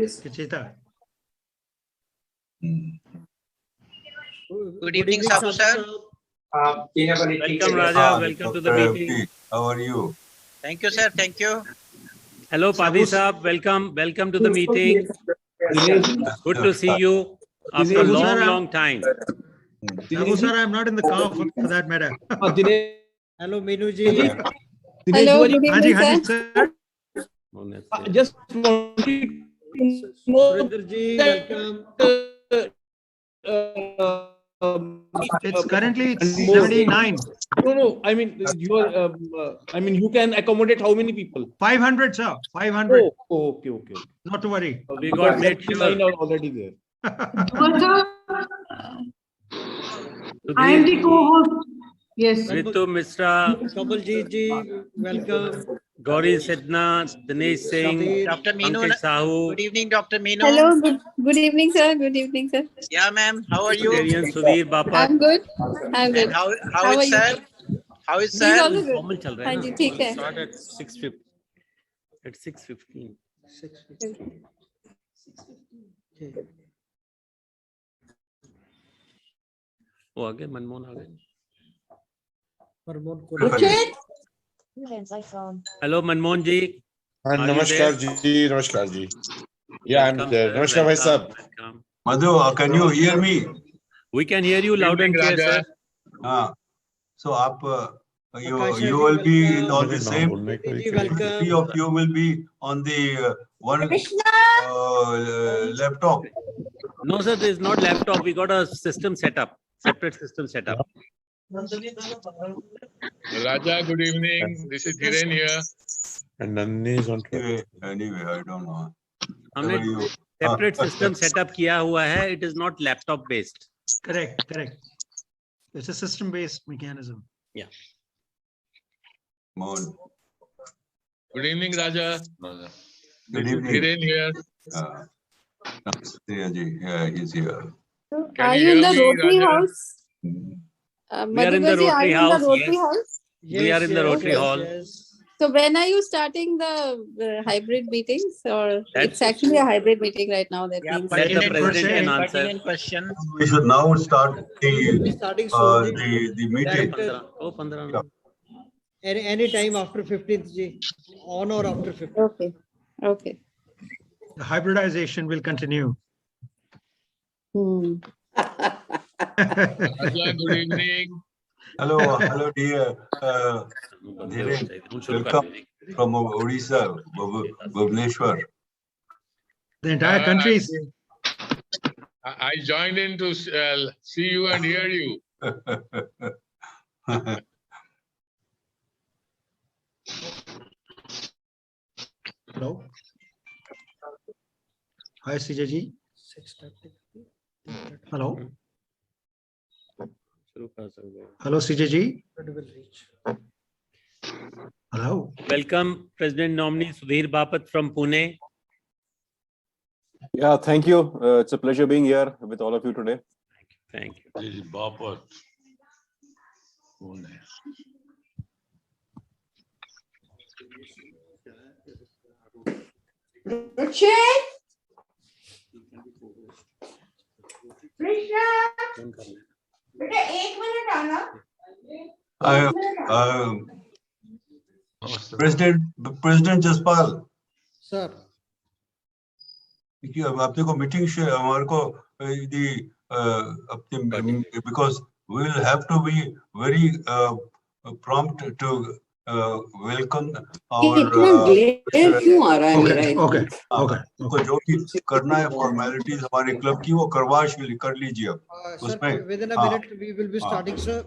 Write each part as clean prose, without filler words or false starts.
Cheta. Good evening, Sabu sir. Welcome, Raja. Welcome to the meeting. How are you? Thank you, sir. Thank you. Hello, Padhi Saab. Welcome. Welcome to the meeting. Good to see you after a long time. Sabu sir, I'm not in the car for that matter. Hello, Minu ji. Hello, good Hanji, evening, Hanji, sir. sir. Just wanted to know. Surinder ji, welcome. It's currently 79. No. I mean, you are. You can accommodate how many people? 500, sir. 500. Oh, okay. Not to worry. We got made Line sure. already there. I am the co-host. Yes. Ritu Mishra, Kabaljeet ji, welcome. Gauri Sidna, Dinesh Singh, Dr. Meenu. Pankaj Sahu, Good evening, Dr. Meenu. Hello, good evening, sir. Good evening, sir. Yeah, ma'am. How are you? Secretarian Sudhir Bapat. I'm good. I'm good. And how How are is you? sir? How is He's sir? also good. Formal चल रहा है हाँ ना? जी, ठीक है. Start at 6:50. At 6:15. वो आ गए, मनमोहन आ गए. Hello, Manmohan ji. Are you नमस्कार जी. Yeah, I'm Welcome, there. sir. नमस्कार भाई साहब. Welcome. Madhu, can you hear me? We can hear you loud and clear, sir. So you will be on the same. Three of you will be on the one laptop. No, sir, there is not laptop. We got a system set up, separate system set up. Raja, good evening. This is Dhiren here. And Nandini is on track. Anyway, I don't know. हमने separate system set up किया हुआ है. It is not laptop based. Correct. It's a system-based mechanism. Yeah. Mohan. Good evening, Raja. Good This is evening. Dhiren here. Yeah, he's here. Are you in the hear me, Rotary Raja? House? We are in the Madhugaji, are Rotary you in House, the Rotary yes. House? We are in the Rotary Hall. So when are you starting the hybrid meetings? Or That's- it's actually a hybrid meeting right now. That Yeah, means Let the pertinent president question. can answer. Pertinent question. We should now start Starting soon. the meeting. 15. Any time after 15th ji. On or after 15th. okay. The hybridization will continue. Raja, good evening. Hello, dear. Welcome from Odisha, Bhubaneswar. The entire country is. I joined in to see you and hear you. Hello. Hi, CJ ji. Hello. Hello, CJ ji. Hello. Welcome, President nominee Sudhir Bapat from Pune. Yeah, thank you. It's a pleasure being here with all of you today. Thank you. This is Bapat. President Jaspal, Sir. आपने को meeting हमारे को because we will have to be very prompt to welcome our Okay. तो जो भी करना है formalities हमारे क्लब की वो कर लीजिए आप Sir, within a minute we will be starting, sir.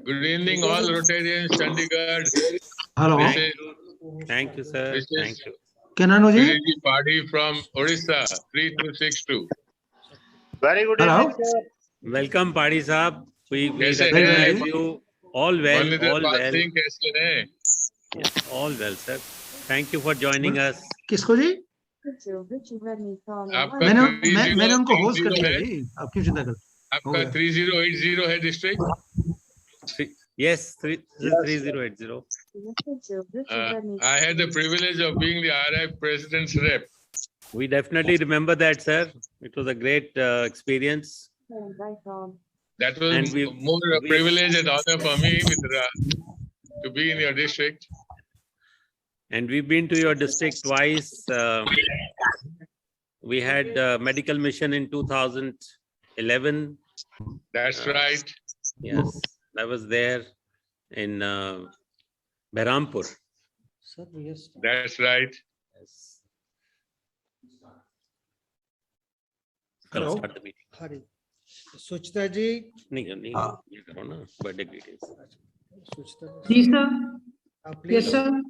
Good evening, all Rotarians, Chandigarh. Hello. This is Thank you, sir. This is- Thank you. Kenano ji. Viriji Padi from Odisha, 3262. Very good Hello. evening, sir. Welcome, Padi Saab. We Yes, sir. recognize you. All well, Manlinder all well. Singh कैसे हैं? Yes, all well, sir. Thank you for joining us. किसको जी? आपका मैंने उनको host कर 3080 दिया है? जी. आप क्यों चिंता कर? आपका 3080 है district? Yes, 3080. I had the privilege of being the RI president's rep. We definitely remember that, sir. It was a great experience. That was And more a privilege and honor for me to be in your district. And we've been to your district twice. We had a medical mission in 2011. That's right. Yes, I was there in Behrampur. Sir, yes. That's right. Yes. Hello. Start the meeting. Hari. Suchita ji. नहीं, हाँ. ये करो ना, birthday greetings. Suchita ji ji. Sir Please. Yes sir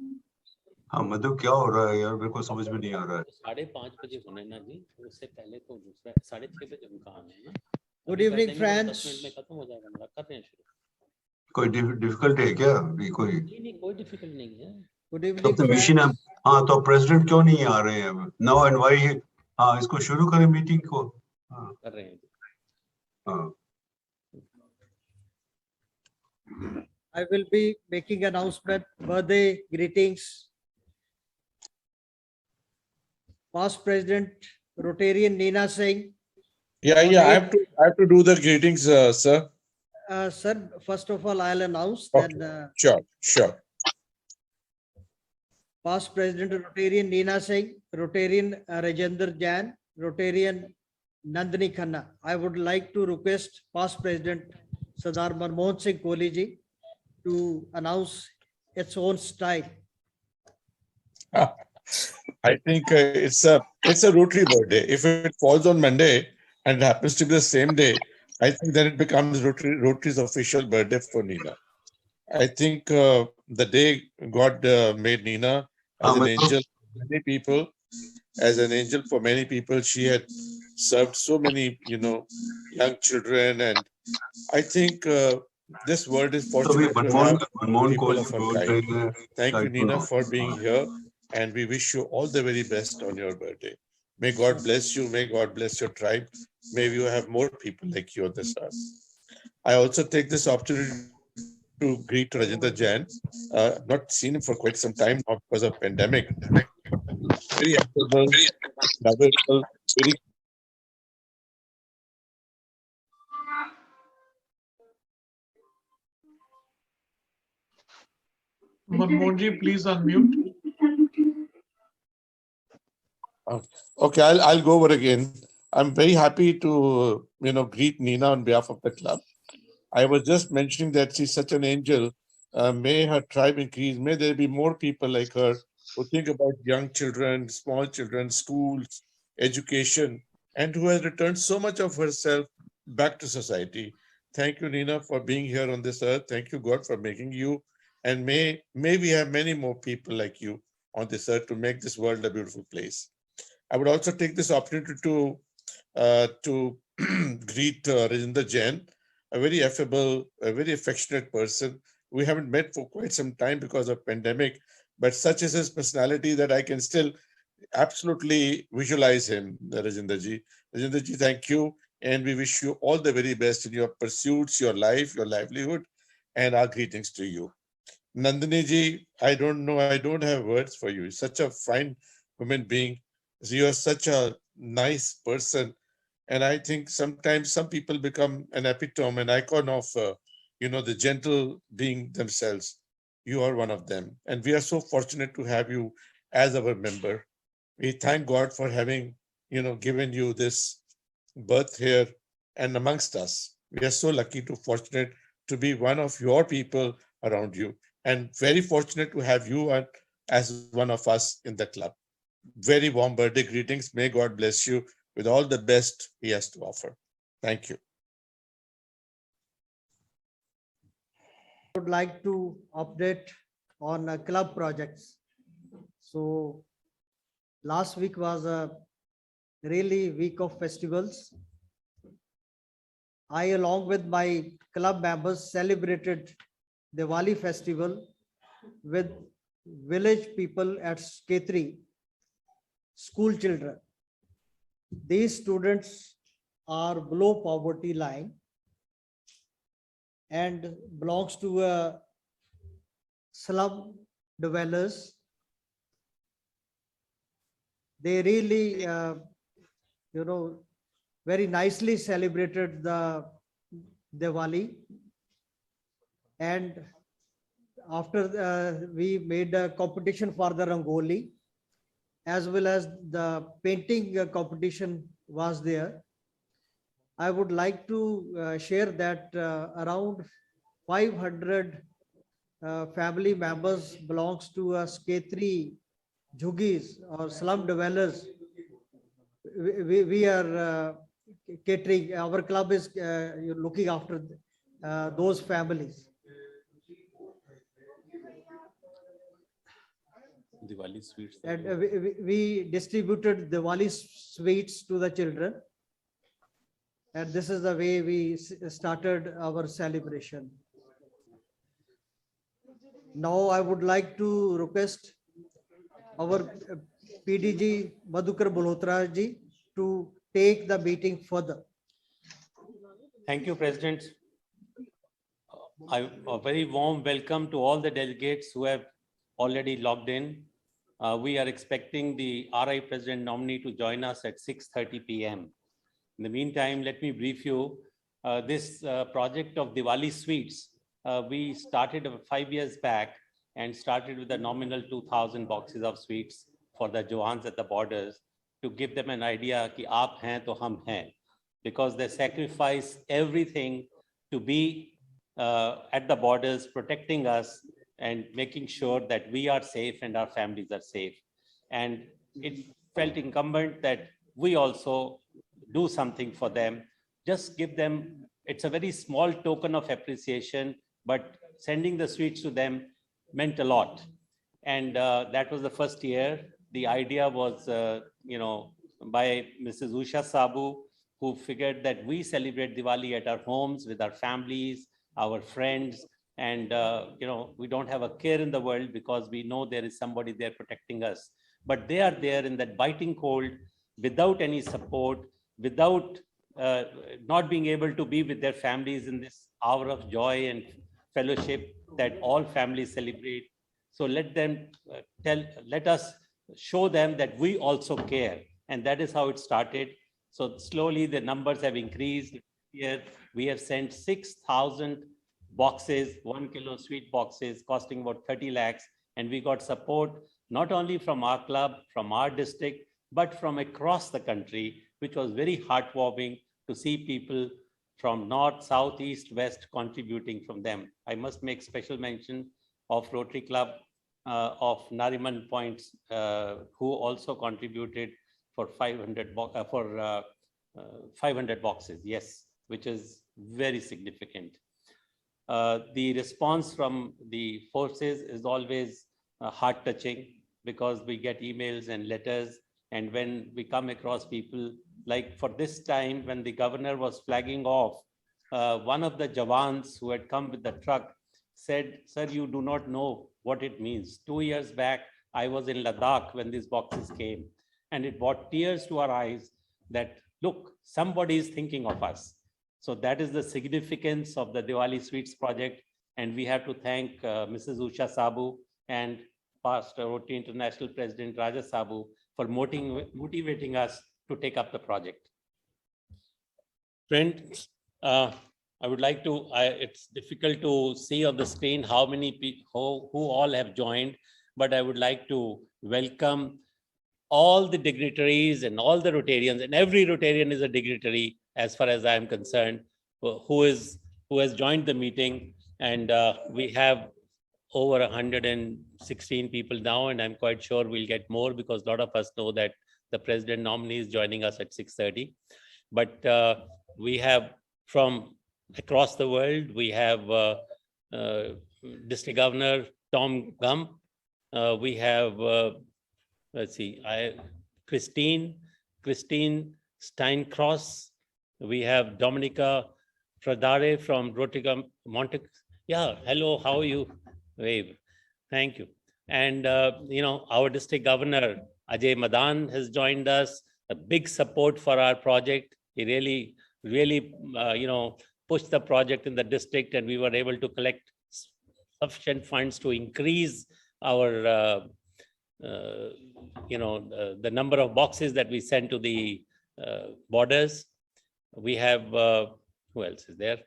हाँ मधु क्या हो रहा है यार, मेरे को समझ में नहीं आ रहा है. 5:30 बजे होना है ना जी, उससे पहले तो दूसरा 6:30 बजे उनका आना है ना. Good evening, friends. 10 मिनट में खत्म हो जाएगा मेरा, कर रहे हैं शुरू. कोई डिफिकल्टी है क्या अभी कोई? नहीं, कोई डिफिकल्ट नहीं है. Good तब evening, तो मिशन है. friends. हाँ तो प्रेसिडेंट क्यों नहीं आ रहे हैं? Now and why? हाँ इसको शुरू करें मीटिंग को. हाँ कर रहे हैं. हाँ. I will be making announcement, birthday greetings. Past President Rotarian Neena Singh. Yeah, I have to do the greetings, sir. Sir, first of all, I'll announce Okay. that Sure. past President Rotarian Neena Singh, Rotarian Rajendra Jain, Rotarian Nandini Khanna. I would like to request past President Sardar Manmohan Singh Kohli ji to announce its own style. I think it's a Rotary birthday. If it falls on Monday and it happens to be the same day, I think then it becomes Rotary's official birthday for Nina. I think the day God made Nina as an angel for many people, she had served so many, young children, and I think this world is fortunate to have people of her kind. Thank you, Nina, for being here, and we wish you all the very best on your birthday. May God bless you. May God bless your tribe. May you have more people like you on this earth. I also take this opportunity to greet Rajendra Jain. Not seen him for quite some time now because of pandemic. Very affable, lovable, very. Manmohanji, please unmute. Okay, I'll go over again. I'm very happy to greet Nina on behalf of the club. I was just mentioning that she's such an angel. May her tribe increase. May there be more people like her who think about young children, small children, schools, education, and who has returned so much of herself back to society. Thank you, Nina, for being here on this earth. Thank you, God, for making you. And may we have many more people like you on this earth to make this world a beautiful place. I would also take this opportunity to greet Rajendra Jain, a very affable, a very affectionate person. We haven't met for quite some time because of pandemic, but such is his personality that I can still absolutely visualize him, Rajendra ji. Rajendra ji, thank you. And we wish you all the very best in your pursuits, your life, your livelihood, and our greetings to you. Nandini ji, I don't know, I don't have words for you. Such a fine human being. You are such a nice person. And I think sometimes some people become an epitome, an icon of, the gentle being themselves. You are one of them. And we are so fortunate to have you as our member. We thank God for having, given you this birth here and amongst us. We are so lucky to fortunate to be one of your people around you, and very fortunate to have you as one of us in the club. Very warm birthday greetings. May God bless you with all the best he has to offer. Thank you. I would like to update on club projects. So last week was a really week of festivals. I, along with my club members, celebrated Diwali festival with village people at Sketri, school children. These students are below poverty line. and belongs to slum dwellers. They really, very nicely celebrated the Diwali. And after we made a competition for the Rangoli, as well as the painting competition was there. I would like to share that around 500 family members belongs to Sketri Jhugis or slum dwellers. We are catering, our club is looking after those families. Diwali sweets. And we distributed Diwali sweets to the children. And this is the way we started our celebration. Now I would like to request our PDG Madhukar Malhotra ji to take the meeting further. Thank you, President. A very warm welcome to all the delegates who have already logged in. We are expecting the RI President nominee to join us at 6:30 p.m. In the meantime, let me brief you. This project of Diwali Sweets, we started 5 years back and started with a nominal 2,000 boxes of sweets for the Jawans at the borders to give them an idea कि आप हैं तो हम हैं, because they sacrifice everything to be at the borders, protecting us and making sure that we are safe and our families are safe. And it felt incumbent that we also do something for them, just give them, it's a very small token of appreciation, but sending the sweets to them meant a lot. And that was the first year. The idea was, by Mrs. Usha Sabu, who figured that we celebrate Diwali at our homes with our families, our friends, and we don't have a care in the world because we know there is somebody there protecting us. But they are there in that biting cold without any support, without not being able to be with their families in this hour of joy and fellowship that all families celebrate. So let them let us show them that we also care. And that is how it started. So slowly the numbers have increased. Here we have sent 6,000 boxes, 1 kilo sweet boxes costing about 30 lakhs. And we got support not only from our club, from our district, but from across the country, which was very heartwarming to see people from north, south, east, west contributing from them. I must make special mention of Rotary Club of Nariman Points, who also contributed for 500 boxes, yes, which is very significant. The response from the forces is always heart-touching because we get emails and letters, and when we come across people, like for this time when the governor was flagging off, one of the Jawans who had come with the truck said, "Sir, you do not know what it means. 2 years back, I was in Ladakh when these boxes came, and it brought tears to our eyes that, look, somebody is thinking of us." So that is the significance of the Diwali Sweets project. And we have to thank Mrs. Usha Sabu and past Rotary International President Raja Sabu for motivating us to take up the project. Friends, I would like to, it's difficult to see on the screen how many people, who all have joined, but I would like to welcome all the dignitaries and all the Rotarians, and every Rotarian is a dignitary as far as I am concerned, who has joined the meeting. And we have over 116 people now, and I'm quite sure we'll get more because a lot of us know that the president nominee is joining us at 6:30. But we have from across the world, we have District Governor Tom Gum. We have, let's see, Christine Steincross. We have Dominica Fradare from Rotary Monte. Yeah, hello, how are you? Wave. Thank you. And, our district governor, Ajay Madan, has joined us. A big support for our project. He really, push the project in the district, and we were able to collect sufficient funds to increase our, the number of boxes that we send to the borders. We have, who else is there?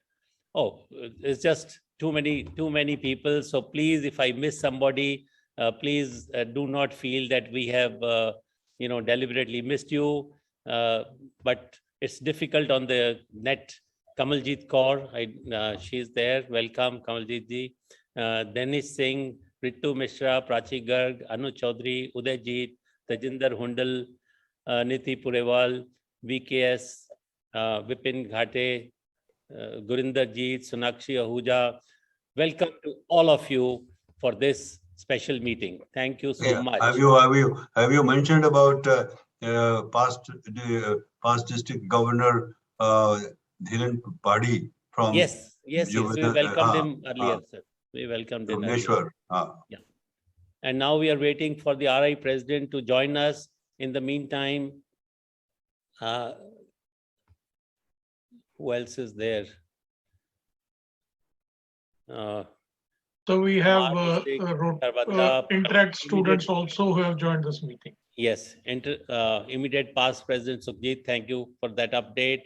Oh, it's just too many people. So please, if I miss somebody, please do not feel that we have, deliberately missed you. But it's difficult on the net. Kamaljeet Kaur, she's there. Welcome, Kamaljeet ji. Danish Singh, Ritu Mishra, Prachi Garg, Anu Chaudhary, Udayjeet, Tajinder Hundal, Niti Purewal, VKS, Vipin Ghate, Gurinder Jeet, Sonakshi Ahuja. Welcome to all of you for this special meeting. Thank you so much. Have you mentioned about past district governor Dhiren Padi from? Yes, we welcomed him earlier, sir. We welcomed him earlier. Yeah. And now we are waiting for the RI president to join us. In the meantime, who else is there? So we have Interact students also who have joined this meeting. Yes, immediate past President Sukhjeet, thank you for that update.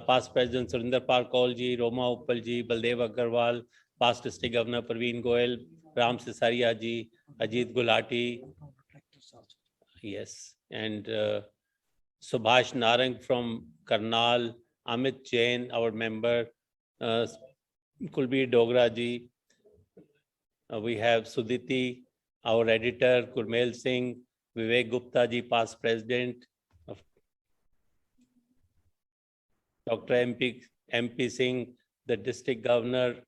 Past President Surinder Pal Kaul ji, Roma Uppal ji, Baldev Agarwal, past District Governor Parveen Goel, Ram Sisaria ji, Ajit Gulati. Yes, and Subhash Narang from Karnal, Amit Jain, our member, Kulbir Dogra ji. We have Suditi, our editor, Gurmail Singh, Vivek Gupta ji, past president of Dr. MP Singh, the district governor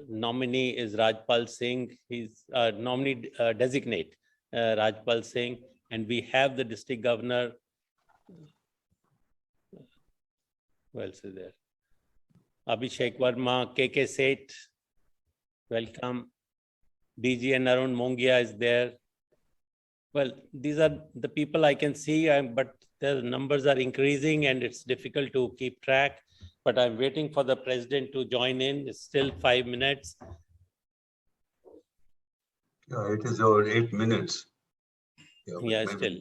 nominee is Rajpal Singh. He's nominee designate Rajpal Singh, and we have the district governor. Who else is there? Abhishek Verma, KK Seth, welcome. DG and Arun Mongia is there. Well, these are the people I can see, but the numbers are increasing and it's difficult to keep track. But I'm waiting for the president to join in. It's still 5 minutes. Yeah, it is over 8 minutes. Yeah, maybe, still.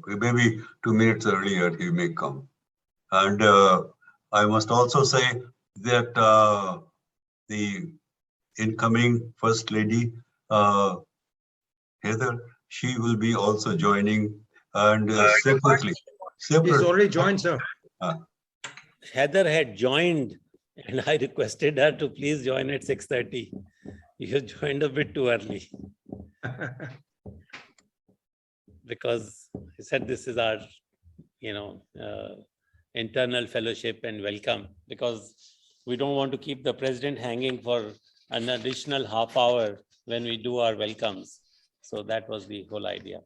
Maybe 2 minutes earlier he may come. And I must also say that the incoming First Lady, Heather, she will be also joining, and separately. She's already joined, sir. Heather had joined and I requested her to please join at 6:30. You joined a bit too early. Because he said this is our, internal fellowship and welcome, because we don't want to keep the president hanging for an additional half hour when we do our welcomes. So that was the whole idea.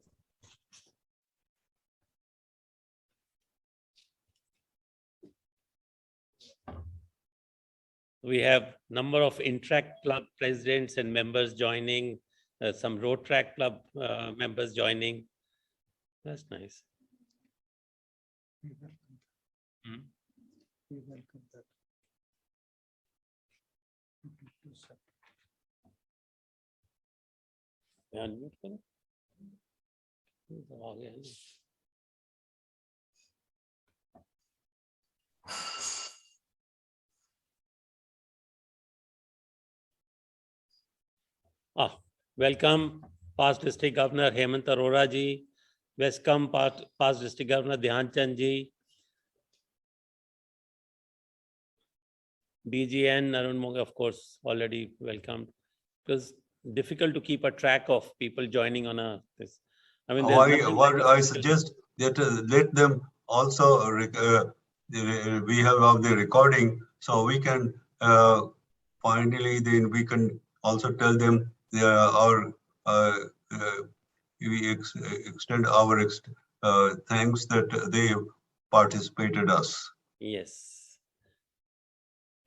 We have number of Interact Club presidents and members joining, some Road Track Club members joining. That's nice. We welcome that. Welcome, past District Governor Hemant Arora ji. Welcome, past District Governor Dhyan Chand ji. DGN Arun Mongia, of course, already welcomed. Because difficult to keep a track of people joining on this. I mean, what I suggest that let them also we have the recording, so we can finally then we can also tell them we extend our thanks that they participated us. Yes.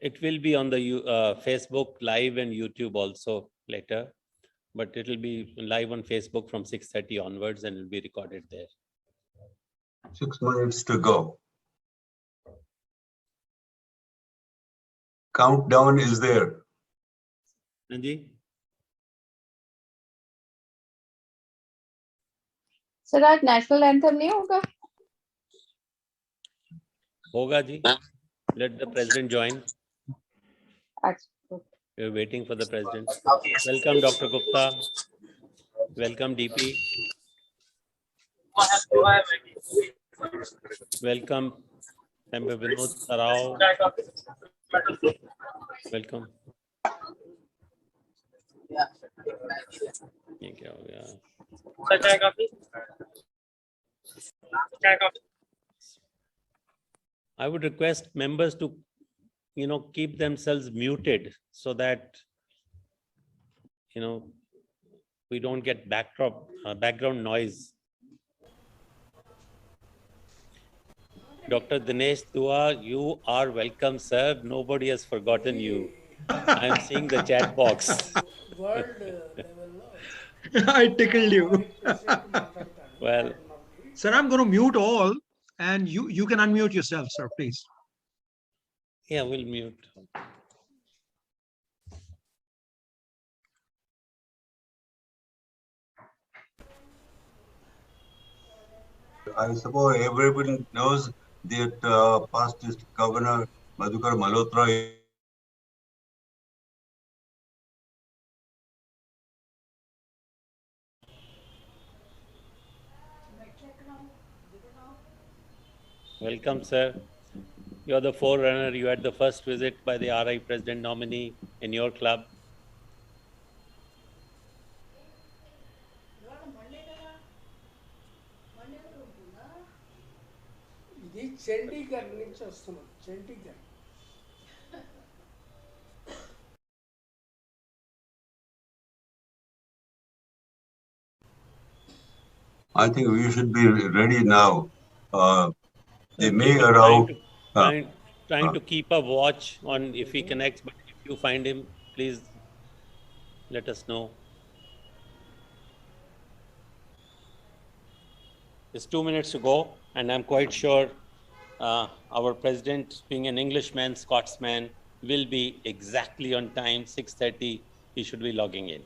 It will be on the Facebook Live and YouTube also later, but it will be live on Facebook from 6:30 onwards and it will be recorded there. 6 minutes to go. countdown is there. Anji? Sir आज national anthem नहीं होगा? Hoga ji. Let the president join. अच्छा, We are waiting for the president. Welcome, Dr. Gupta. Welcome, DP. Welcome, Member Vinod Sarao. Welcome. ये क्या हो गया? I would request members to, keep themselves muted so that, we don't get background noise. Dr. Dinesh Dua, you are welcome, sir. Nobody has forgotten you. I am seeing the chat box. I tickled you. Well, Sir, I'm going to mute all and you can unmute yourself, sir, please. yeah, we'll mute. I suppose everybody knows that past district governor Madhukar Malhotra Welcome, sir. You're the forerunner. You had the first visit by the RI president nominee in your club. ఇది చండీగఢ్ నుంచి వస్తున్నాం Chandigarh I think we should be ready now. They may around. Trying to keep a watch on if he connects, but if you find him, please let us know. There's 2 minutes to go, and I'm quite sure our president, being an Englishman, Scotsman, will be exactly on time, 6:30. He should be logging in.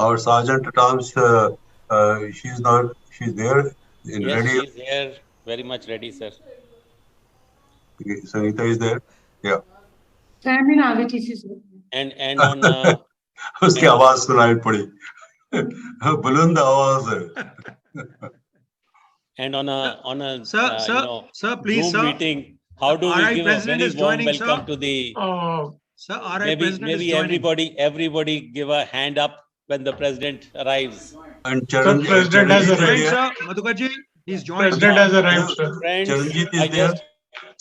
Our Sergeant at Arms, she's there. Yes, Ready. she's here, very much ready, sir. Sangeeta is there. Yeah. I'm in RVTC, sir. And on उसकी आवाज सुनाई पड़ी बुलंद आवाज है and on a Sir, please, Zoom sir. meeting, how do we RI give a president very is warm joining, welcome sir. to the Sir, RI president maybe is joining. everybody give a hand up when the president arrives. and President has Charanjit arrived. is Sir, there. Madhukarji, he's joined. President has arrived, sir. Friends, Charanjit I is there. just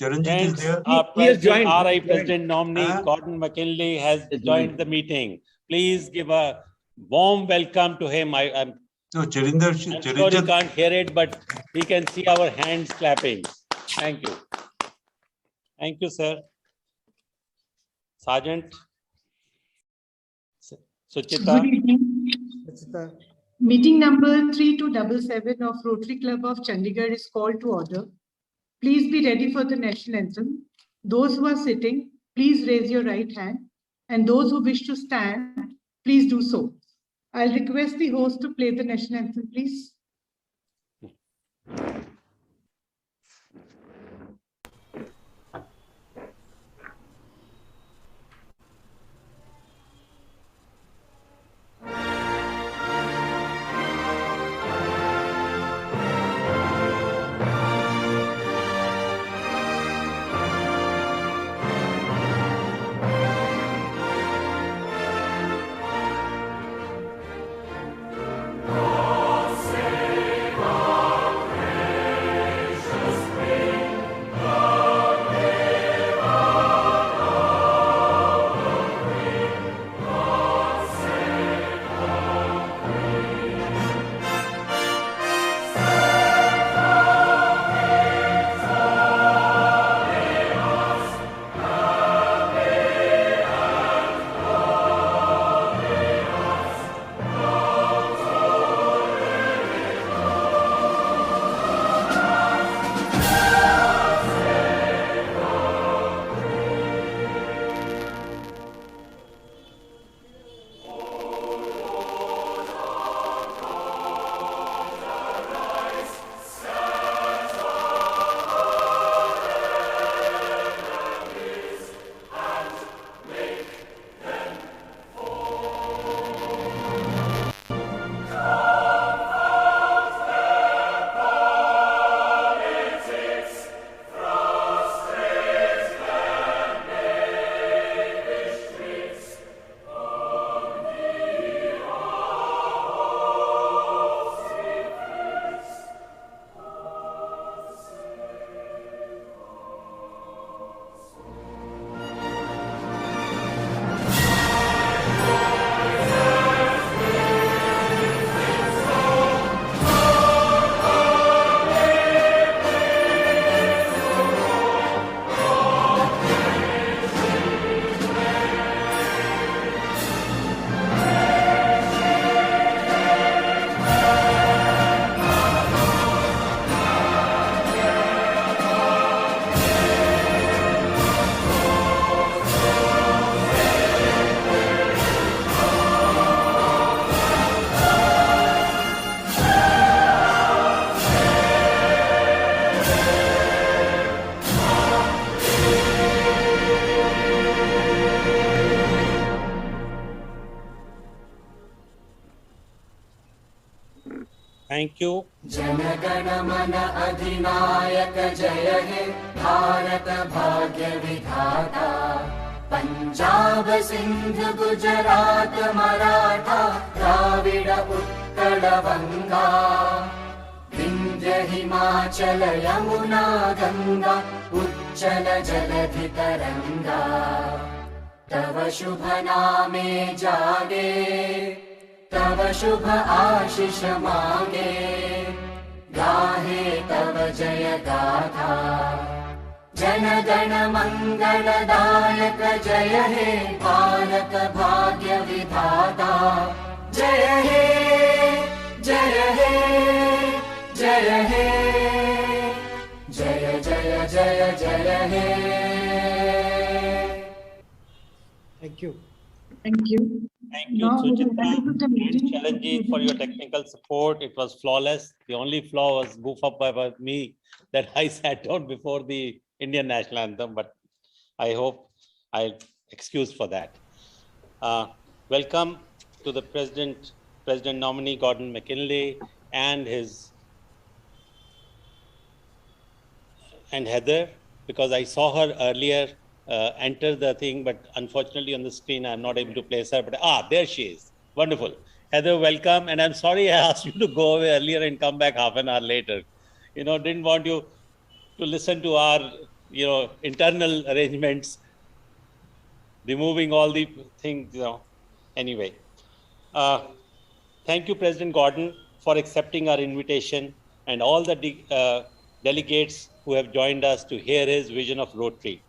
Charanjit is friends, there. our He has president, joined. RI president nominee Huh? Gordon McKinley has joined the meeting. Please give a warm welcome to him. I'm So Charinder, sure he Charanjit, can't hear it, but he can see our hands clapping. Thank you. Thank you, sir. Sergeant Suchita. Good evening. Suchita. Meeting number 3277 of Rotary Club of Chandigarh is called to order. Please be ready for the national anthem. Those who are sitting, please raise your right hand. And those who wish to stand, please do so. I'll request the host to play the national anthem, please. God save Thank you. जनगण मन अधिनायक जय हे भारत भाग्य विधाता पंजाब सिंध गुजरात मराठा द्राविड उत्कल बंगा विंध्य हिमाचल यमुना गंगा उच्चल जलधि तरंगा तव शुभ नामे जागे तव शुभ आशीष मांगे गाहे तव जय गाथा जन गण मंगलदायक जय हे भारत भाग्य विधाता जय हे जय हे जय हे जय जय जय जय हे. Thank you. Thank you. Thank you, Now we will Suchitra continue the and meeting. Charanjit, for your technical support. It was flawless. The only flaw was goof up by me that I sat down before the Indian national anthem, but I hope I'll excuse for that. Welcome to the President nominee Gordon McKinley and Heather, because I saw her earlier enter the thing, but unfortunately on the screen I'm not able to place her. But there she is. Wonderful. Heather, welcome. And I'm sorry I asked you to go away earlier and come back half an hour later. Didn't want you to listen to our internal arrangements, removing all the things. Anyway, thank you, President Gordon, for accepting our invitation, and all the delegates who have joined us to hear his vision of Rotary.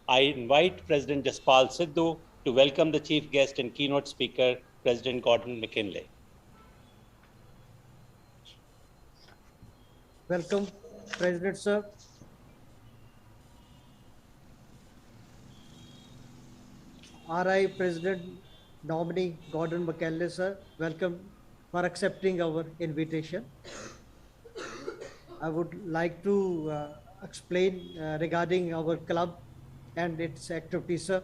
I invite President Jaspal Sidhu to welcome the chief guest and keynote speaker, President Gordon McKinley. Welcome, President sir. RI President nominee Gordon McKinley sir, welcome for accepting our invitation. I would like to explain regarding our club and its activities, sir.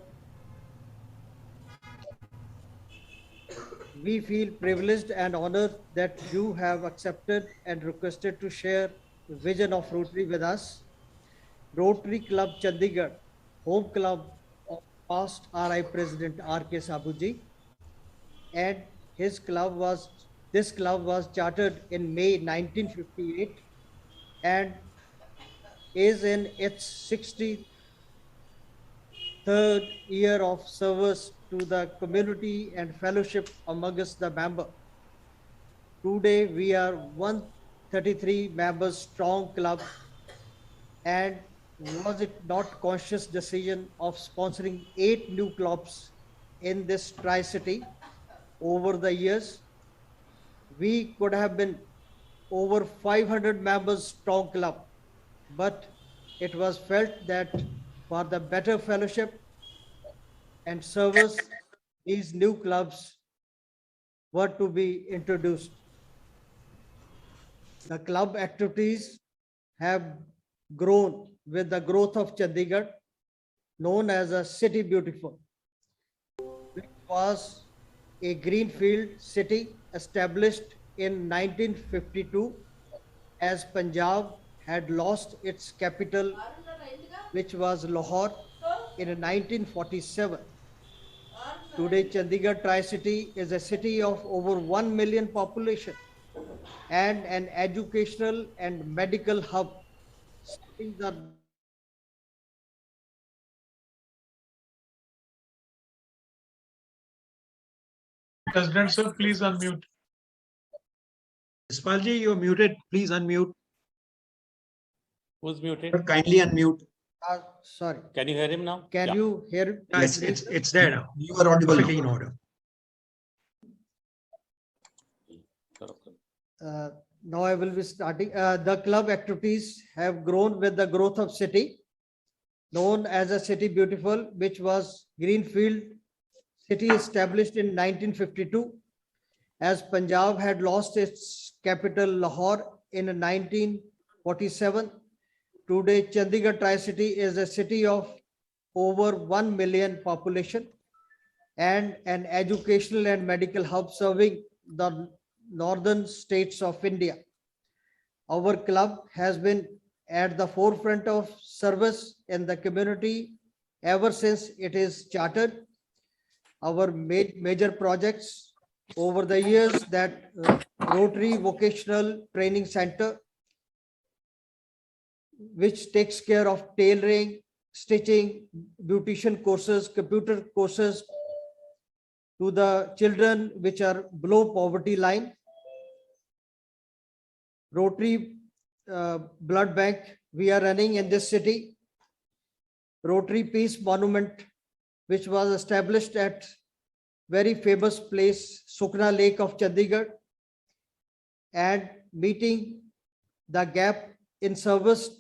We feel privileged and honored that you have accepted and requested to share the vision of Rotary with us. Rotary Club Chandigarh, home club of past RI President R.K. Sabuji, and this club was chartered in May 1958 and is in its 63rd year of service to the community and fellowship amongst the members. Today we are 133 members strong club, and was it not conscious decision of sponsoring 8 new clubs in this Tri-City over the years? We could have been over 500 members strong club, but it was felt that for the better fellowship and service, these new clubs were to be introduced. The club activities have grown with the growth of Chandigarh, known as a City Beautiful, which was a greenfield city established in 1952 as Punjab had lost its capital, which was Lahore, in 1947. Today, Chandigarh Tri-City is a city of over 1 million population and an educational and medical hub. President sir, please unmute. Jaspalji, you're muted. Please unmute. Who's muted? Kindly unmute. Sorry. Can you hear him now? Can you hear him? Yes, it's there now. You are audible. Perfectly in order. Now I will be starting. The club activities have grown with the growth of city, known as a City Beautiful, which was greenfield city established in 1952, as Punjab had lost its capital Lahore in 1947. Today, Chandigarh Tri-City is a city of over 1 million population and an educational and medical hub serving the northern states of India. our club has been at the forefront of service in the community ever since it is chartered. Our major projects over the years that Rotary Vocational Training Center, which takes care of tailoring, stitching, beautician courses, computer courses to the children which are below poverty line. Rotary Blood Bank we are running in this city. Rotary Peace Monument, which was established at very famous place, Sukna Lake of Chandigarh, and meeting the gap in service.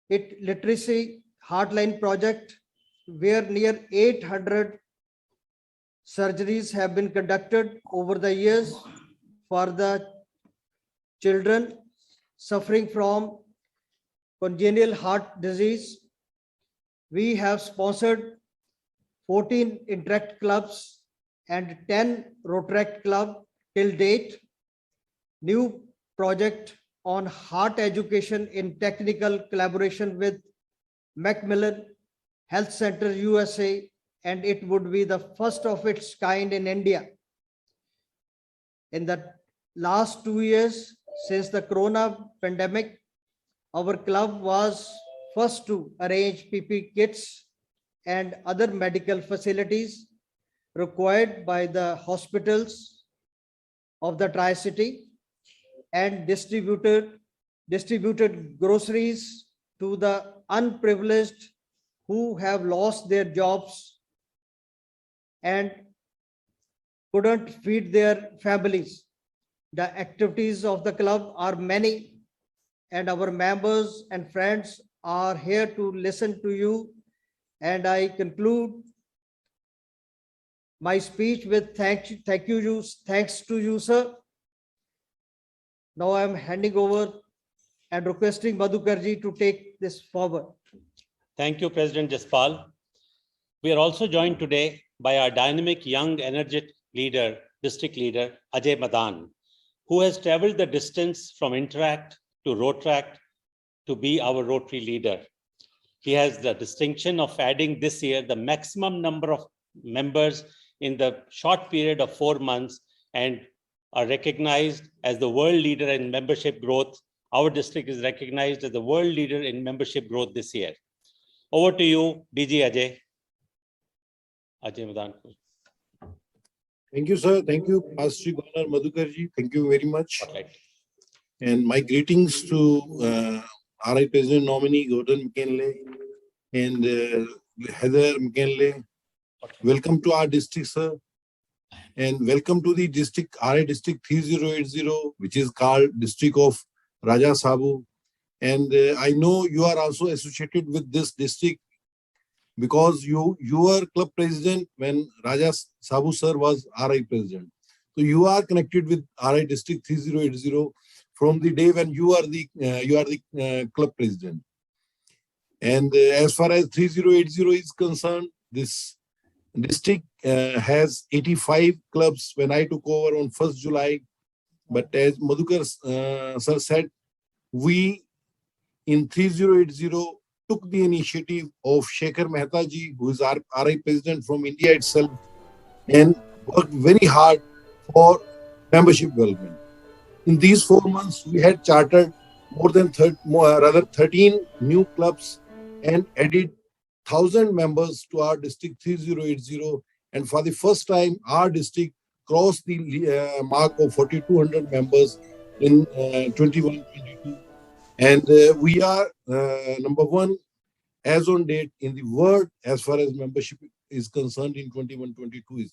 It literacy hardline project, where near 800 surgeries have been conducted over the years for the children suffering from congenital heart disease. We have sponsored 14 Interact clubs and 10 Rotaract club till date. New project on heart education in technical collaboration with Macmillan Health Center USA, and it would be the first of its kind in India. In the last 2 years, since the corona pandemic, our club was first to arrange PPE kits and other medical facilities required by the hospitals of the Tri-City, and distributed groceries to the unprivileged who have lost their jobs and couldn't feed their families. The activities of the club are many, and our members and friends are here to listen to you. And I conclude my speech with thanks to you, sir. Now I am handing over and requesting Madhukarji to take this forward. Thank you, President Jaspal. We are also joined today by our dynamic, young, energetic leader, district leader, Ajay Madan, who has traveled the distance from Interact to Rotaract to be our Rotary leader. He has the distinction of adding this year the maximum number of members in the short period of 4 months, and are recognized as the world leader in membership growth. Our district is recognized as the world leader in membership growth this year. Over to you, DG Ajay. Ajay Madan. Thank you, sir. Thank you, Pastor Governor Madhukarji. Thank you very much. And my greetings to RI President nominee Gordon McKinley and Heather McKinley. Welcome to our district, sir. And welcome to the district, RI District 3080, which is called District of Raja Sabu. And I know you are also associated with this district because you were club president when Raja Sabu sir was RI president. So you are connected with RI District 3080 from the day when you are the club president. And as far as 3080 is concerned, this district has 85 clubs when I took over on 1st July. But as Madhukar sir said, we in 3080 took the initiative of Shekhar Mehta ji, who is our RI president from India itself, and worked very hard for membership development. In these 4 months, we had chartered more than 13 new clubs and added 1,000 members to our district 3080, and for the first time our district crossed the mark of 4,200 members in 21-22, and we are number one as on date in the world as far as membership is concerned in 21-22.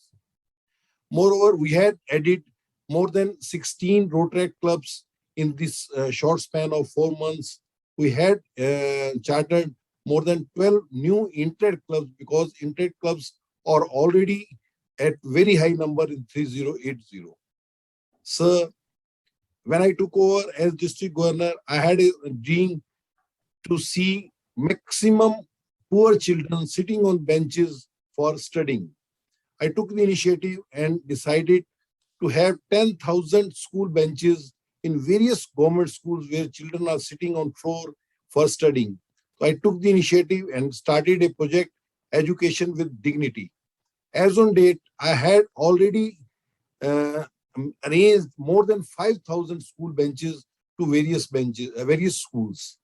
Moreover, we had added more than 16 Rotaract clubs in this short span of 4 months. We had chartered more than 12 new Interact clubs, because Interact clubs are already at very high number in 3080. Sir, when I took over as district governor, I had a dream to see maximum poor children sitting on benches for studying. I took the initiative and decided to have 10,000 school benches in various government schools where children are sitting on floor for studying. So I took the initiative and started a project, Education with Dignity. As on date, I had already arranged more than 5,000 school benches to various schools.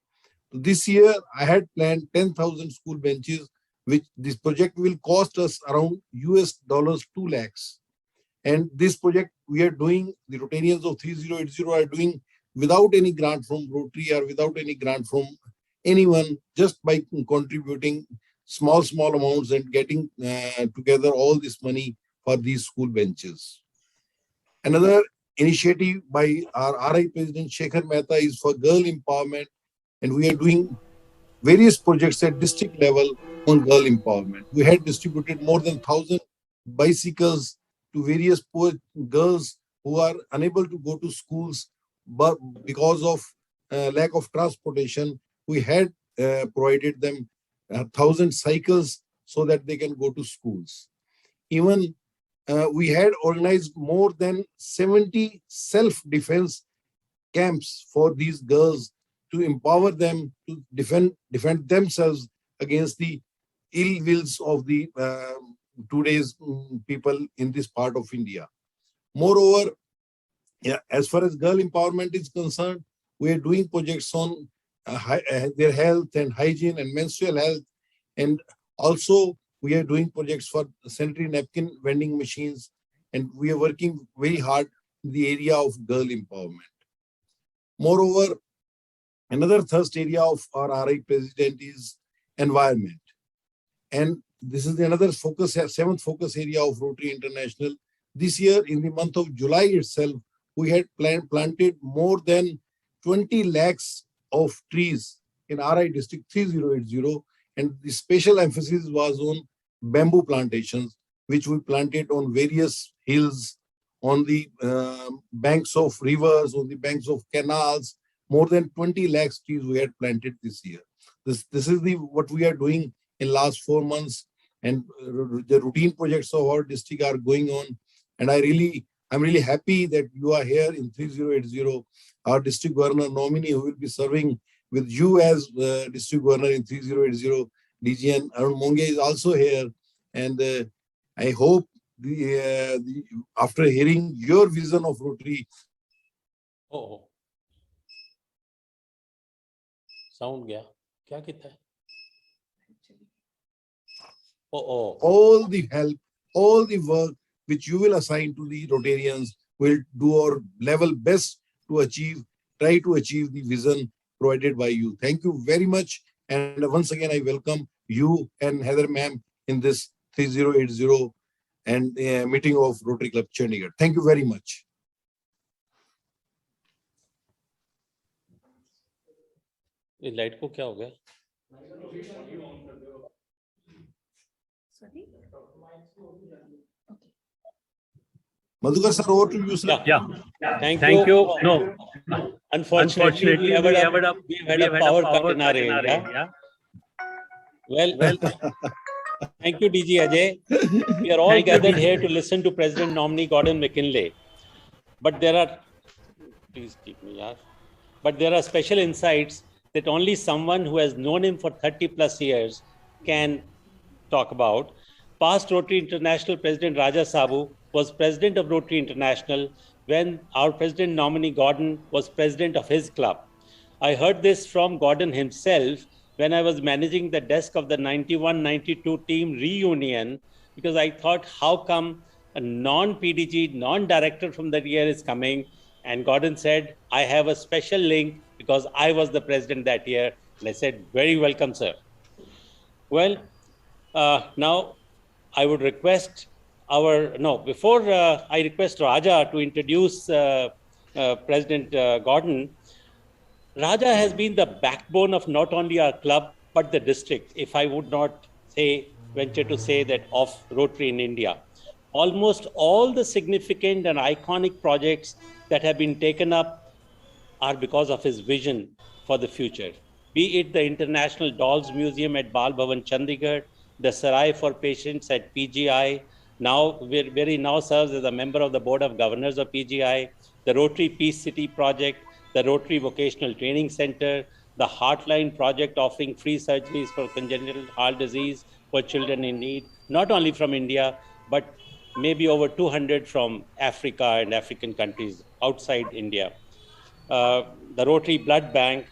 This year, I had planned 10,000 school benches, which this project will cost us around $2 lakhs. And this project we are doing, the Rotarians of 3080 are doing without any grant from Rotary or without any grant from anyone, just by contributing small amounts and getting together all this money for these school benches. Another initiative by our RI President Shekhar Mehta is for girl empowerment, and we are doing various projects at district level on girl empowerment. We had distributed more than 1,000 bicycles to various poor girls who are unable to go to schools, but because of lack of transportation, we had provided them 1,000 cycles so that they can go to schools. Even we had organized more than 70 self-defense camps for these girls to empower them to defend themselves against the ill wills of the today's people in this part of India. Moreover, as far as girl empowerment is concerned, we are doing projects on their health and hygiene and menstrual health. And also we are doing projects for sanitary napkin vending machines. And we are working very hard in the area of girl empowerment. Moreover, another thrust area of our RI President is environment. And this is another focus, seventh focus area of Rotary International. This year, in the month of July itself, we had planted more than 20 lakhs of trees in RI District 3080. And the special emphasis was on bamboo plantations, which we planted on various hills, on the banks of rivers, on the banks of canals. More than 20 lakhs trees we had planted this year. This is what we are doing in last 4 months, and the routine projects of our district are going on. And I'm really happy that you are here in 3080, our district governor nominee who will be serving with you as district governor in 3080. DGN Arun Monge is also here. And I hope after hearing your vision of Rotary. Oh. Sound gaya. Kya kita hai? All the help, all the work which you will assign to the Rotarians will do our level best to try to achieve the vision provided by you. Thank you very much. And once again, I welcome you and Heather ma'am in this 3080 and meeting of Rotary Club Chandigarh. Thank you very much. ये light को क्या हो गया? Madhukar sir, over to you, sir. Yeah. Thank you. No. Unfortunately, we had a power cut in our area. Well, thank you, DG Ajay. We are all gathered here to listen to President nominee Gordon McKinley. But there are, please keep me yaar. But there are special insights that only someone who has known him for 30 plus years can talk about. Past Rotary International President Raja Sabu was president of Rotary International when our president nominee Gordon was president of his club. I heard this from Gordon himself when I was managing the desk of the 91-92 team reunion, because I thought, how come a non-PDG, non-director from that year is coming? And Gordon said, I have a special link because I was the president that year. And I said, very welcome, sir. Well, now I would request before I request Raja to introduce President Gordon. Raja has been the backbone of not only our club, but the district, if I would not venture to say that of Rotary in India. Almost all the significant and iconic projects that have been taken up are because of his vision for the future. Be it the International Dolls Museum at Bal Bhavan, Chandigarh, the Sarai for Patients at PGI, where he now serves as a member of the Board of Governors of PGI, the Rotary Peace City project, the Rotary Vocational Training Center, the Heartline project offering free surgeries for congenital heart disease for children in need, not only from India, but maybe over 200 from Africa and African countries outside India. The Rotary Blood Bank,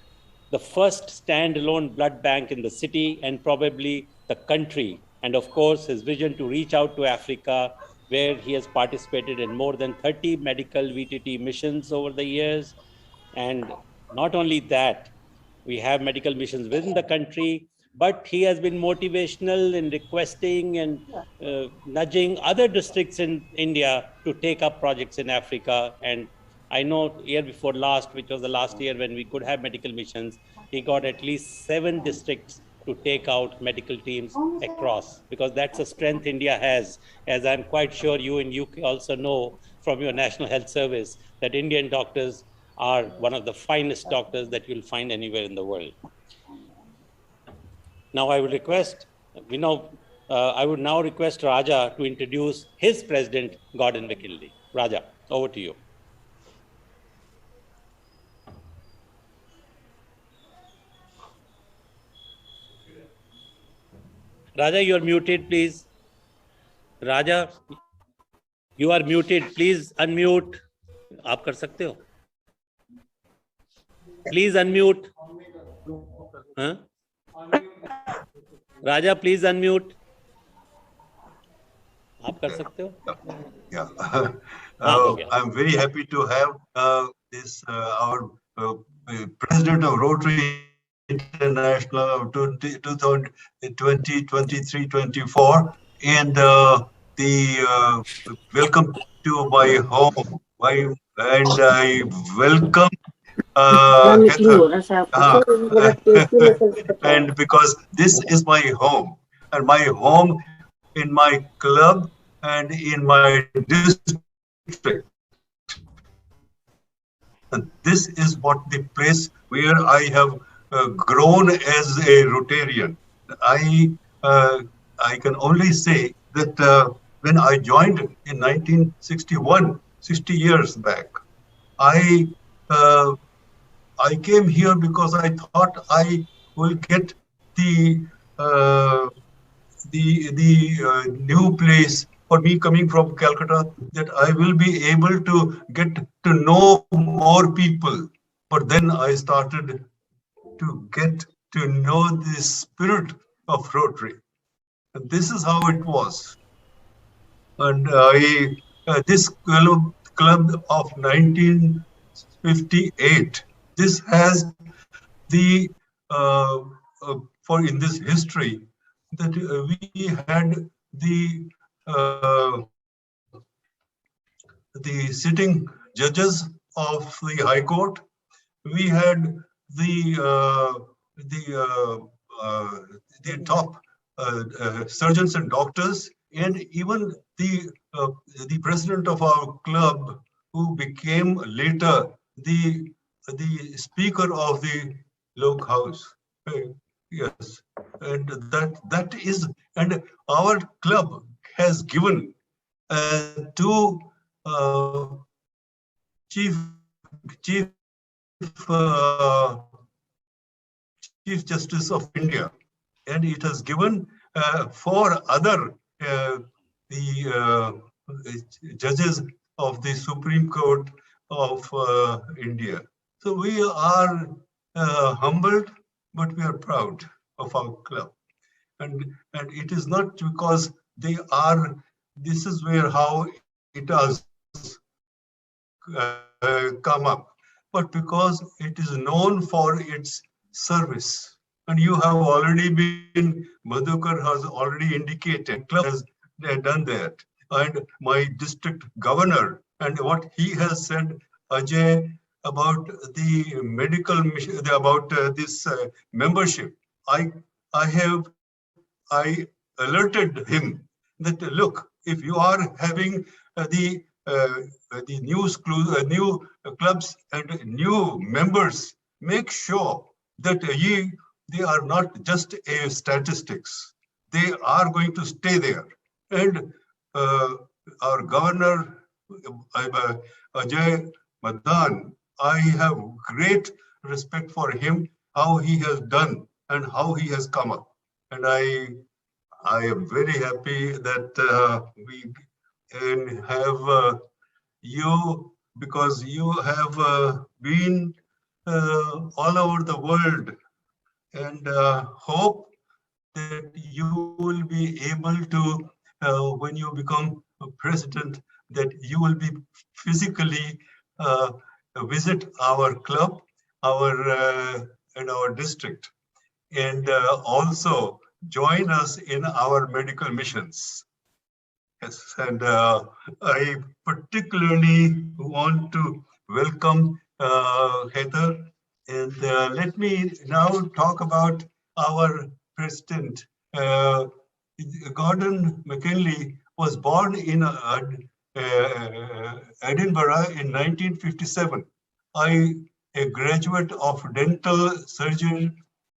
the first standalone blood bank in the city and probably the country. And of course, his vision to reach out to Africa, where he has participated in more than 30 medical VTT missions over the years. And not only that, we have medical missions within the country, but he has been motivational in requesting and nudging other districts in India to take up projects in Africa. And I know year before last, which was the last year when we could have medical missions, he got at least 7 districts to take out medical teams across, because that's a strength India has, as I'm quite sure you in UK also know from your National Health Service, that Indian doctors are one of the finest doctors that you'll find anywhere in the world. Now I would request, I would now request Raja to introduce his president, Gordon McKinley. Raja, over to you. Raja, you are muted, please. Raja, you are muted. Please unmute. आप कर सकते हो? Please unmute. Huh? Raja, please unmute. आप कर सकते हो? Yeah. I'm very happy to have our president of Rotary International of 2023-24, and the welcome to my home. And I welcome and because this is my home, and my home in my club and in my district. And this is what the place where I have grown as a Rotarian. I can only say that when I joined in 1961, 60 years back, I came here because I thought I will get the new place for me coming from Calcutta, that I will be able to get to know more people. But then I started to get to know the spirit of Rotary. And this is how it was. And this club of 1958, this has the, for in this history, that we had the sitting judges of the High Court. We had the top surgeons and doctors, and even the president of our club, who became later the speaker of the Lok House. Yes, and that is, and our club has given to Chief Justice of India, and it has given for other the judges of the Supreme Court of India. So we are humbled, but we are proud of our club, and it is not because they are. This is where how it has come up, but because it is known for its service. And you have already been, Madhukar has already indicated, club has done that. And my district governor, and what he has said, Ajay, about the medical mission, about this membership, I alerted him that, look, if you are having the new clubs and new members, make sure that they are not just a statistics. They are going to stay there. And our governor, Ajay, Madan, I have great respect for him, how he has done and how he has come up. And I am very happy that we can have you, because you have been all over the world, and hope that you will be able to, when you become a president, that you will be physically visit our club, and our district, and also join us in our medical missions. Yes, and I particularly want to welcome Heather, and let me now talk about our president. Gordon McKinley was born in Edinburgh in 1957. A graduate of dental surgery